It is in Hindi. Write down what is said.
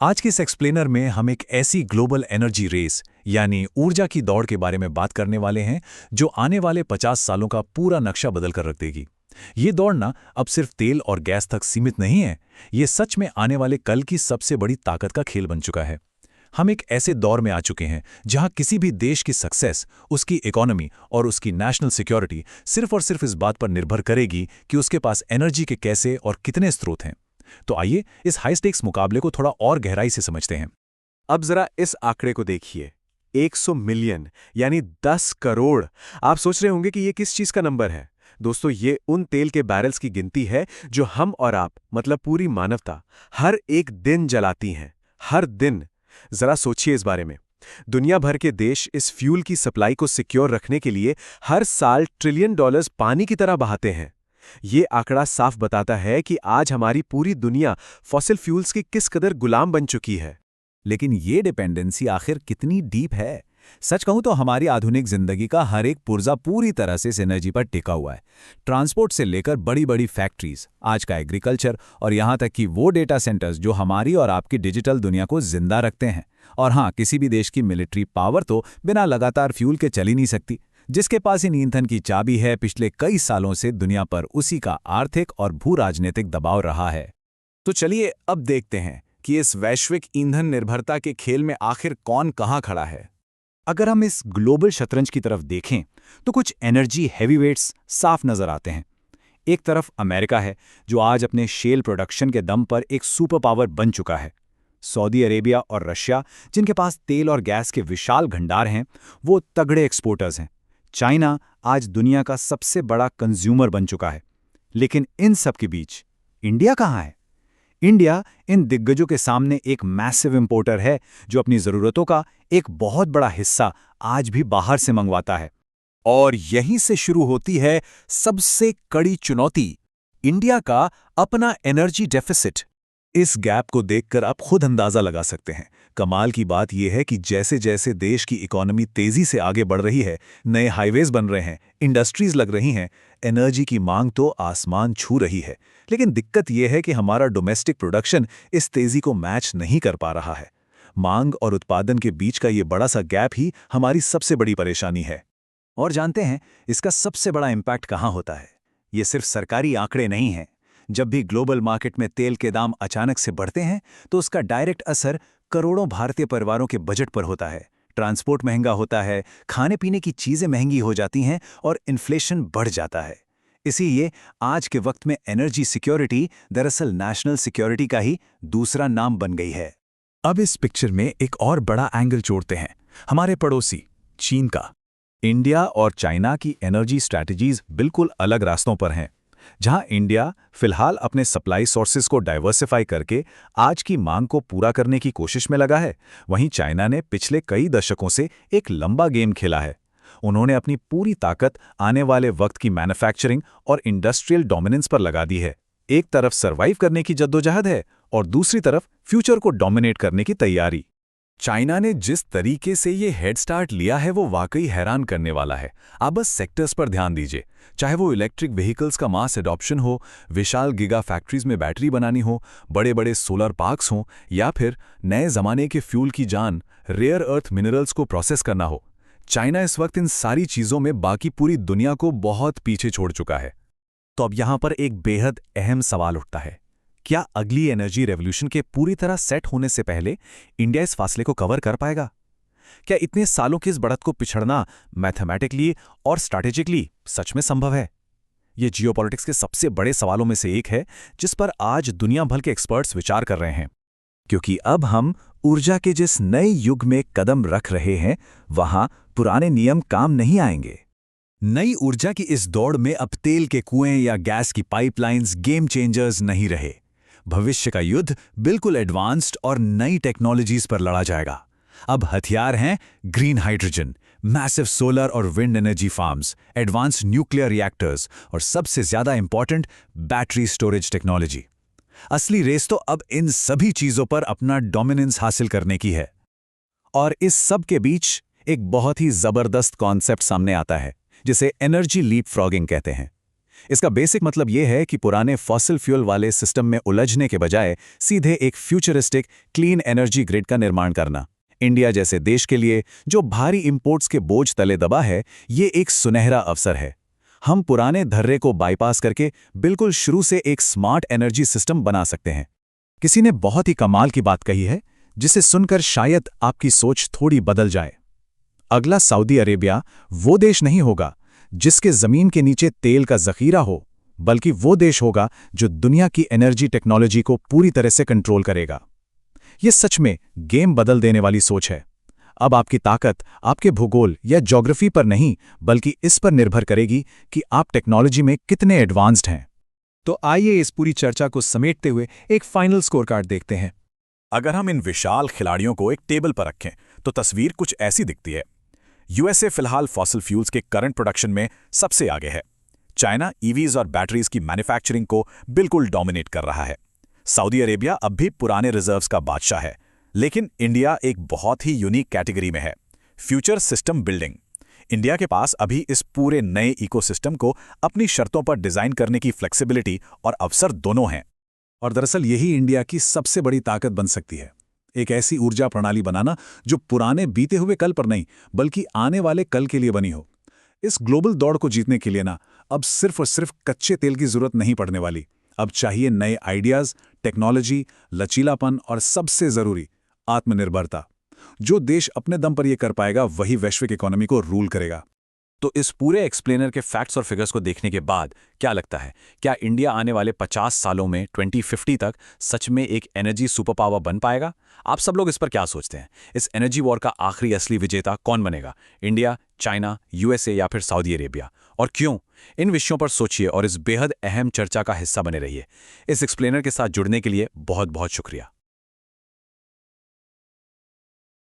आज के इस एक्सप्लेनर में हम एक ऐसी ग्लोबल एनर्जी रेस यानी ऊर्जा की दौड़ के बारे में बात करने वाले हैं जो आने वाले 50 सालों का पूरा नक्शा बदल कर रख देगी। ये दौड़ ना अब सिर्फ तेल और गैस तक सीमित नहीं है, ये सच में आने वाले कल की सबसे बड़ी ताकत का खेल बन चुका है। हम एक ऐसे दौर में आ चुके हैं जहां किसी भी देश की सक्सेस, उसकी इकोनॉमी और उसकी नेशनल सिक्योरिटी सिर्फ और सिर्फ इस बात पर निर्भर करेगी कि उसके पास एनर्जी के कैसे और कितने स्रोत हैं। तो आइए इस हाई स्टेक्स मुकाबले को थोड़ा और गहराई से समझते हैं। अब जरा इस आंकड़े को देखिए, 100 मिलियन यानी 10 करोड़। आप सोच रहे होंगे कि ये किस चीज का नंबर है। दोस्तों, ये उन तेल के बैरल्स की गिनती है जो हम और आप, मतलब पूरी मानवता, हर एक दिन जलाती हैं। हर दिन। जरा सोचिए इस बारे में। दुनिया भर के देश इस फ्यूल की सप्लाई को सिक्योर रखने के लिए हर साल ट्रिलियन डॉलर्स पानी की तरह बहाते हैं। ये आंकड़ा साफ बताता है कि आज हमारी पूरी दुनिया फॉसिल फ्यूल्स की किस कदर गुलाम बन चुकी है। लेकिन ये डिपेंडेंसी आखिर कितनी डीप है? सच कहूं तो हमारी आधुनिक जिंदगी का हर एक पुर्जा पूरी तरह से इस एनर्जी पर टिका हुआ है। ट्रांसपोर्ट से लेकर बड़ी बड़ी फैक्ट्रीज, आज का एग्रीकल्चर और यहां तक कि वो डेटा सेंटर्स जो हमारी और आपकी डिजिटल दुनिया को जिंदा रखते हैं। और हाँ, किसी भी देश की मिलिट्री पावर तो बिना लगातार फ्यूल के चल ही नहीं सकती। जिसके पास इन ईंधन की चाबी है, पिछले कई सालों से दुनिया पर उसी का आर्थिक और भू राजनीतिक दबाव रहा है। तो चलिए अब देखते हैं कि इस वैश्विक ईंधन निर्भरता के खेल में आखिर कौन कहां खड़ा है। अगर हम इस ग्लोबल शतरंज की तरफ देखें तो कुछ एनर्जी हैवीवेट्स साफ नजर आते हैं। एक तरफ अमेरिका है जो आज अपने शेल प्रोडक्शन के दम पर एक सुपर पावर बन चुका है। सऊदी अरेबिया और रशिया, जिनके पास तेल और गैस के विशाल भंडार हैं, वो तगड़े एक्सपोर्टर्स हैं। चाइना आज दुनिया का सबसे बड़ा कंज्यूमर बन चुका है। लेकिन इन सब के बीच इंडिया कहाँ है? इंडिया इन दिग्गजों के सामने एक मैसिव इंपोर्टर है जो अपनी जरूरतों का एक बहुत बड़ा हिस्सा आज भी बाहर से मंगवाता है। और यहीं से शुरू होती है सबसे कड़ी चुनौती, इंडिया का अपना एनर्जी डेफिसिट। इस गैप को देखकर आप खुद अंदाजा लगा सकते हैं। कमाल की बात यह है कि जैसे जैसे देश की इकोनॉमी तेजी से आगे बढ़ रही है, नए हाईवेज बन रहे हैं, इंडस्ट्रीज लग रही हैं, एनर्जी की मांग तो आसमान छू रही है। लेकिन दिक्कत यह है कि हमारा डोमेस्टिक प्रोडक्शन इस तेजी को मैच नहीं कर पा रहा है। मांग और उत्पादन के बीच का ये बड़ा सा गैप ही हमारी सबसे बड़ी परेशानी है। और जानते हैं इसका सबसे बड़ा इम्पैक्ट कहाँ होता है? ये सिर्फ सरकारी आंकड़े नहीं हैं। जब भी ग्लोबल मार्केट में तेल के दाम अचानक से बढ़ते हैं तो उसका डायरेक्ट असर करोड़ों भारतीय परिवारों के बजट पर होता है। ट्रांसपोर्ट महंगा होता है, खाने पीने की चीजें महंगी हो जाती हैं और इन्फ्लेशन बढ़ जाता है। इसीलिए आज के वक्त में एनर्जी सिक्योरिटी दरअसल नेशनल सिक्योरिटी का ही दूसरा नाम बन गई है। अब इस पिक्चर में एक और बड़ा एंगल जोड़ते हैं, हमारे पड़ोसी चीन का। इंडिया और चाइना की एनर्जी स्ट्रैटेजीज बिल्कुल अलग रास्तों पर हैं। जहां इंडिया फिलहाल अपने सप्लाई सोर्सेज को डाइवर्सिफाई करके आज की मांग को पूरा करने की कोशिश में लगा है, वहीं चाइना ने पिछले कई दशकों से एक लंबा गेम खेला है। उन्होंने अपनी पूरी ताकत आने वाले वक्त की मैन्युफैक्चरिंग और इंडस्ट्रियल डोमिनेंस पर लगा दी है। एक तरफ सर्वाइव करने की जद्दोजहद है और दूसरी तरफ फ्यूचर को डोमिनेट करने की तैयारी। चाइना ने जिस तरीके से ये हेड स्टार्ट लिया है वो वाकई हैरान करने वाला है। आप बस सेक्टर्स पर ध्यान दीजिए, चाहे वो इलेक्ट्रिक व्हीकल्स का मास एडॉप्शन हो, विशाल गिगा फैक्ट्रीज में बैटरी बनानी हो, बड़े बड़े सोलर पार्क्स हों, या फिर नए जमाने के फ्यूल की जान रेयर अर्थ मिनरल्स को प्रोसेस करना हो। चाइना इस वक्त इन सारी चीज़ों में बाकी पूरी दुनिया को बहुत पीछे छोड़ चुका है। तो अब यहाँ पर एक बेहद अहम सवाल उठता है, क्या अगली एनर्जी रेवोल्यूशन के पूरी तरह सेट होने से पहले इंडिया इस फासले को कवर कर पाएगा? क्या इतने सालों की इस बढ़त को पिछड़ना मैथमेटिकली और स्ट्रैटेजिकली सच में संभव है? ये जियोपॉलिटिक्स के सबसे बड़े सवालों में से एक है जिस पर आज दुनिया भर के एक्सपर्ट्स विचार कर रहे हैं। क्योंकि अब हम ऊर्जा के जिस नए युग में कदम रख रहे हैं, वहां पुराने नियम काम नहीं आएंगे। नई ऊर्जा की इस दौड़ में अब तेल के कुएं या गैस की पाइपलाइंस गेम चेंजर्स नहीं रहे। भविष्य का युद्ध बिल्कुल एडवांस्ड और नई टेक्नोलॉजीज पर लड़ा जाएगा। अब हथियार हैं ग्रीन हाइड्रोजन, मैसिव सोलर और wind energy farms, advanced nuclear reactors और सबसे ज्यादा इंपॉर्टेंट बैटरी स्टोरेज टेक्नोलॉजी। असली रेस तो अब इन सभी चीजों पर अपना डोमिनेंस हासिल करने की है। और इस सब के बीच एक बहुत ही जबरदस्त कॉन्सेप्ट सामने आता है जिसे एनर्जी लीपफ्रॉगिंग कहते हैं। इसका बेसिक मतलब ये है कि पुराने फॉसिल फ्यूल वाले सिस्टम में उलझने के बजाय सीधे एक फ्यूचरिस्टिक क्लीन एनर्जी ग्रिड का निर्माण करना। इंडिया जैसे देश के लिए जो भारी इंपोर्ट्स के बोझ तले दबा है, ये एक सुनहरा अवसर है। हम पुराने धर्रे को बाईपास करके बिल्कुल शुरू से एक स्मार्ट एनर्जी सिस्टम बना सकते हैं। किसी ने बहुत ही कमाल की बात कही है, जिसे सुनकर शायद आपकी सोच थोड़ी बदल जाए। अगला सऊदी अरेबिया वो देश नहीं होगा जिसके जमीन के नीचे तेल का जखीरा हो, बल्कि वो देश होगा जो दुनिया की एनर्जी टेक्नोलॉजी को पूरी तरह से कंट्रोल करेगा। ये सच में गेम बदल देने वाली सोच है। अब आपकी ताकत आपके भूगोल या ज्योग्राफी पर नहीं, बल्कि इस पर निर्भर करेगी कि आप टेक्नोलॉजी में कितने एडवांस्ड हैं। तो आइए इस पूरी चर्चा को समेटते हुए एक फाइनल स्कोर कार्ड देखते हैं। अगर हम इन विशाल खिलाड़ियों को एक टेबल पर रखें तो तस्वीर कुछ ऐसी दिखती है। यूएसए फिलहाल फॉसिल फ्यूल्स के करंट प्रोडक्शन में सबसे आगे है। चाइना ईवीज और बैटरीज की मैन्युफैक्चरिंग को बिल्कुल डोमिनेट कर रहा है। सऊदी अरेबिया अब भी पुराने रिजर्व्स का बादशाह है, लेकिन इंडिया एक बहुत ही यूनिक कैटेगरी में है, फ्यूचर सिस्टम बिल्डिंग। इंडिया के पास अभी इस पूरे नए इकोसिस्टम को अपनी शर्तों पर डिजाइन करने की फ्लेक्सिबिलिटी और अवसर दोनों हैं। और दरअसल यही इंडिया की सबसे बड़ी ताकत बन सकती है, एक ऐसी ऊर्जा प्रणाली बनाना जो पुराने बीते हुए कल पर नहीं, बल्कि आने वाले कल के लिए बनी हो। इस ग्लोबल दौड़ को जीतने के लिए ना अब सिर्फ और सिर्फ कच्चे तेल की जरूरत नहीं पड़ने वाली। अब चाहिए नए आइडियाज, टेक्नोलॉजी, लचीलापन और सबसे जरूरी आत्मनिर्भरता। जो देश अपने दम पर यह कर पाएगा, वही वैश्विक इकोनॉमी को रूल करेगा। तो इस पूरे एक्सप्लेनर के फैक्ट्स और फिगर्स को देखने के बाद क्या लगता है, क्या इंडिया आने वाले 50 सालों में 2050 तक सच में एक एनर्जी सुपर पावर बन पाएगा? आप सब लोग इस पर क्या सोचते हैं? इस एनर्जी वॉर का आखिरी असली विजेता कौन बनेगा? इंडिया, चाइना, यूएसए या फिर सऊदी अरेबिया? और क्यों? इन विषयों पर सोचिए और इस बेहद अहम चर्चा का हिस्सा बने रहिए। इस एक्सप्लेनर के साथ जुड़ने के लिए बहुत बहुत शुक्रिया।